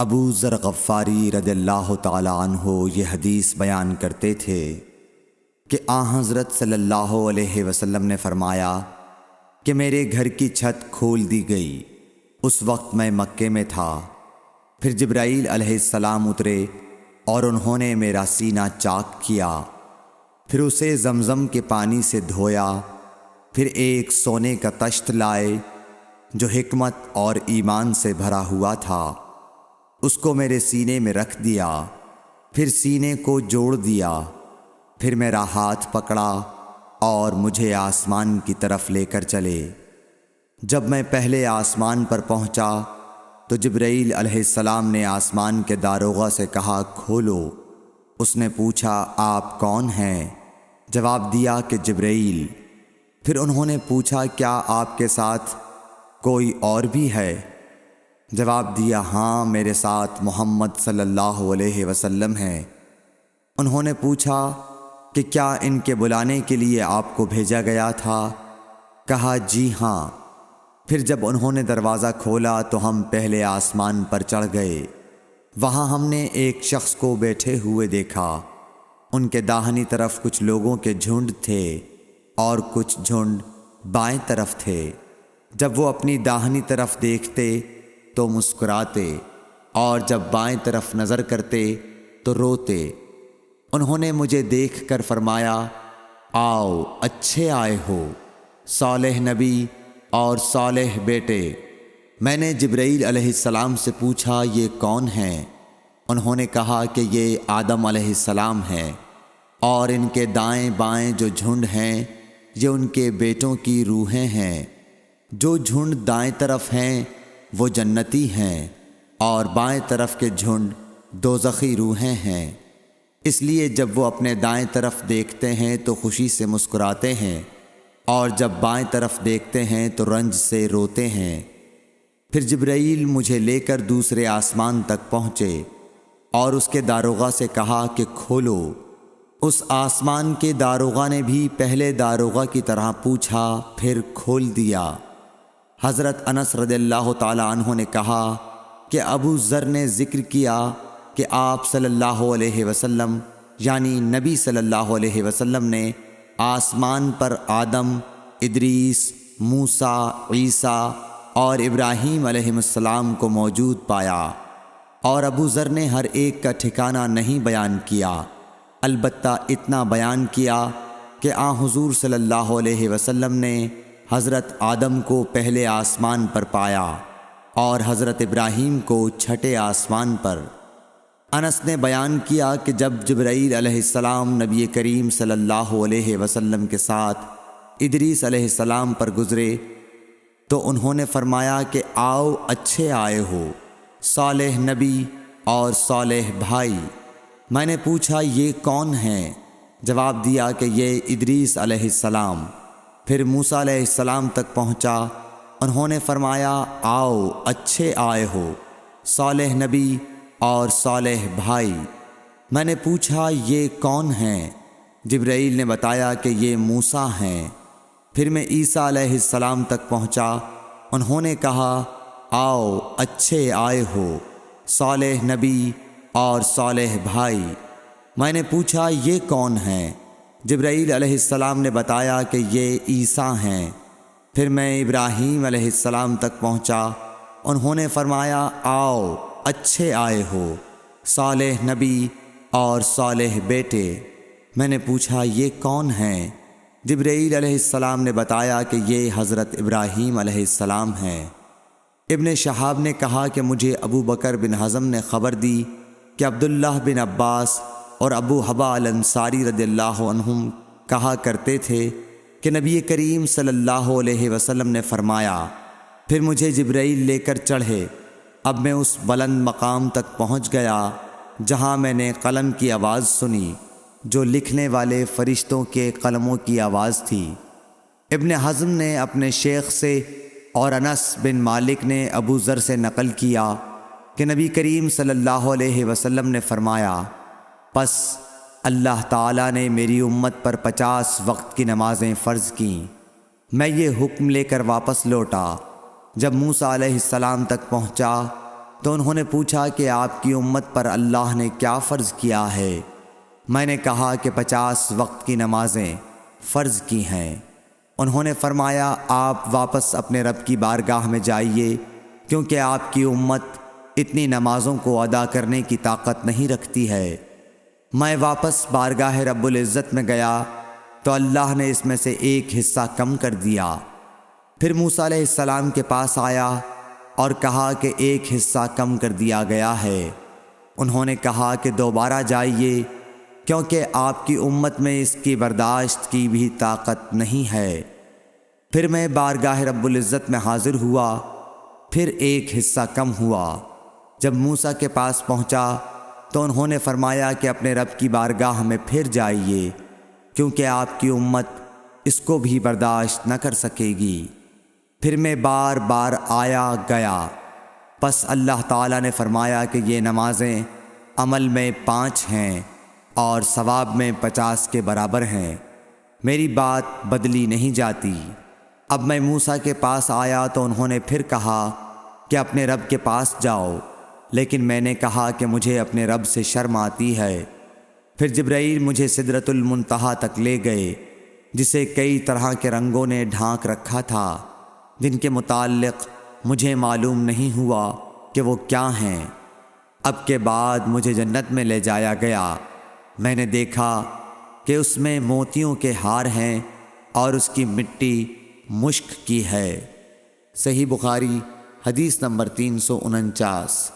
ابو ذر غفاری رضی اللہ تعالی عنہ یہ حدیث بیان کرتے تھے کہ حضرت صلی اللہ علیہ وسلم نے فرمایا کہ میرے گھر کی چھت کھول دی گئی۔ اس وقت میں مکے میں تھا۔ پھر جبرائیل علیہ السلام اترے اور انہوں نے میرا سینہ چاک کیا، پھر اسے زمزم کے پانی سے دھویا، پھر ایک سونے کا طشت لائے جو حکمت اور ایمان سے بھرا ہوا تھا، اس کو میرے سینے میں رکھ دیا، پھر سینے کو جوڑ دیا، پھر میرا ہاتھ پکڑا اور مجھے آسمان کی طرف لے کر چلے۔ جب میں پہلے آسمان پر پہنچا تو جبرائیل علیہ السلام نے آسمان کے داروغہ سے کہا کھولو۔ اس نے پوچھا آپ کون ہیں؟ جواب دیا کہ جبرائیل۔ پھر انہوں نے پوچھا کیا آپ کے ساتھ کوئی اور بھی ہے؟ جواب دیا ہاں، میرے ساتھ محمد صلی اللہ علیہ وسلم ہے۔ انہوں نے پوچھا کہ کیا ان کے بلانے کے لیے آپ کو بھیجا گیا تھا؟ کہا جی ہاں۔ پھر جب انہوں نے دروازہ کھولا تو ہم پہلے آسمان پر چڑھ گئے۔ وہاں ہم نے ایک شخص کو بیٹھے ہوئے دیکھا۔ ان کے داہنی طرف کچھ لوگوں کے جھنڈ تھے اور کچھ جھنڈ بائیں طرف تھے۔ جب وہ اپنی داہنی طرف دیکھتے تو مسکراتے اور جب بائیں طرف نظر کرتے تو روتے۔ انہوں نے مجھے دیکھ کر فرمایا آؤ اچھے آئے ہو، صالح نبی اور صالح بیٹے۔ میں نے جبرائیل علیہ السلام سے پوچھا یہ کون ہیں؟ انہوں نے کہا کہ یہ آدم علیہ السلام ہیں، اور ان کے دائیں بائیں جو جھنڈ ہیں یہ ان کے بیٹوں کی روحیں ہیں۔ جو جھنڈ دائیں طرف ہیں وہ جنتی ہیں، اور بائیں طرف کے جھنڈ دوزخی روحیں ہیں۔ اس لیے جب وہ اپنے دائیں طرف دیکھتے ہیں تو خوشی سے مسکراتے ہیں، اور جب بائیں طرف دیکھتے ہیں تو رنج سے روتے ہیں۔ پھر جبرائیل مجھے لے کر دوسرے آسمان تک پہنچے اور اس کے داروغہ سے کہا کہ کھولو۔ اس آسمان کے داروغہ نے بھی پہلے داروغہ کی طرح پوچھا، پھر کھول دیا۔ حضرت انس رضی اللہ تعالی عنہ نے کہا کہ ابو ذر نے ذکر کیا کہ آپ صلی اللہ علیہ وسلم یعنی نبی صلی اللہ علیہ وسلم نے آسمان پر آدم، ادریس، موسیٰ، عیسیٰ اور ابراہیم علیہ السلام کو موجود پایا، اور ابو ذر نے ہر ایک کا ٹھکانہ نہیں بیان کیا، البتہ اتنا بیان کیا کہ حضور صلی اللہ علیہ وسلم نے حضرت آدم کو پہلے آسمان پر پایا اور حضرت ابراہیم کو چھٹے آسمان پر۔ انس نے بیان کیا کہ جب جبرائیل علیہ السلام نبی کریم صلی اللہ علیہ وسلم کے ساتھ ادریس علیہ السلام پر گزرے تو انہوں نے فرمایا کہ آؤ اچھے آئے ہو، صالح نبی اور صالح بھائی۔ میں نے پوچھا یہ کون ہیں؟ جواب دیا کہ یہ ادریس علیہ السلام۔ پھر موسیٰ علیہ السلام تک پہنچا۔ انہوں نے فرمایا آؤ اچھے آئے ہو، صالح نبی اور صالح بھائی۔ میں نے پوچھا یہ کون ہیں؟ جبرائیل نے بتایا کہ یہ موسیٰ ہیں۔ پھر میں عیسیٰ علیہ السلام تک پہنچا۔ انہوں نے کہا آؤ اچھے آئے ہو، صالح نبی اور صالح بھائی۔ میں نے پوچھا یہ کون ہیں؟ جبرائیل علیہ السلام نے بتایا کہ یہ عیسیٰ ہیں۔ پھر میں ابراہیم علیہ السلام تک پہنچا۔ انہوں نے فرمایا آؤ اچھے آئے ہو، صالح نبی اور صالح بیٹے۔ میں نے پوچھا یہ کون ہیں؟ جبرائیل علیہ السلام نے بتایا کہ یہ حضرت ابراہیم علیہ السلام ہیں۔ ابن شہاب نے کہا کہ مجھے ابو بکر بن حزم نے خبر دی کہ عبداللہ بن عباس اور ابو حبا الانصاری رضی اللہ عنہم کہا کرتے تھے کہ نبی کریم صلی اللہ علیہ وسلم نے فرمایا، پھر مجھے جبرائیل لے کر چڑھے۔ اب میں اس بلند مقام تک پہنچ گیا جہاں میں نے قلم کی آواز سنی جو لکھنے والے فرشتوں کے قلموں کی آواز تھی۔ ابن حزم نے اپنے شیخ سے اور انس بن مالک نے ابو ذر سے نقل کیا کہ نبی کریم صلی اللہ علیہ وسلم نے فرمایا، پس اللہ تعالیٰ نے میری امت پر 50 وقت کی نمازیں فرض کیں۔ میں یہ حکم لے کر واپس لوٹا۔ جب موسیٰ علیہ السلام تک پہنچا تو انہوں نے پوچھا کہ آپ کی امت پر اللہ نے کیا فرض کیا ہے؟ میں نے کہا کہ 50 وقت کی نمازیں فرض کی ہیں۔ انہوں نے فرمایا آپ واپس اپنے رب کی بارگاہ میں جائیے، کیونکہ آپ کی امت اتنی نمازوں کو ادا کرنے کی طاقت نہیں رکھتی ہے۔ میں واپس بارگاہ رب العزت میں گیا تو اللہ نے اس میں سے ایک حصہ کم کر دیا۔ پھر موسیٰ علیہ السلام کے پاس آیا اور کہا کہ ایک حصہ کم کر دیا گیا ہے۔ انہوں نے کہا کہ دوبارہ جائیے، کیونکہ آپ کی امت میں اس کی برداشت کی بھی طاقت نہیں ہے۔ پھر میں بارگاہ رب العزت میں حاضر ہوا، پھر ایک حصہ کم ہوا۔ جب موسیٰ کے پاس پہنچا تو انہوں نے فرمایا کہ اپنے رب کی بارگاہ میں پھر جائیے، کیونکہ آپ کی امت اس کو بھی برداشت نہ کر سکے گی۔ پھر میں بار بار آیا گیا، پس اللہ تعالیٰ نے فرمایا کہ یہ نمازیں عمل میں 5 ہیں اور ثواب میں 50 کے برابر ہیں، میری بات بدلی نہیں جاتی۔ اب میں موسیٰ کے پاس آیا تو انہوں نے پھر کہا کہ اپنے رب کے پاس جاؤ، لیکن میں نے کہا کہ مجھے اپنے رب سے شرم آتی ہے۔ پھر جبرائیل مجھے سدرۃ المنتہا تک لے گئے، جسے کئی طرح کے رنگوں نے ڈھانک رکھا تھا، جن کے متعلق مجھے معلوم نہیں ہوا کہ وہ کیا ہیں۔ اب کے بعد مجھے جنت میں لے جایا گیا۔ میں نے دیکھا کہ اس میں موتیوں کے ہار ہیں اور اس کی مٹی مشک کی ہے۔ صحیح بخاری حدیث نمبر 349۔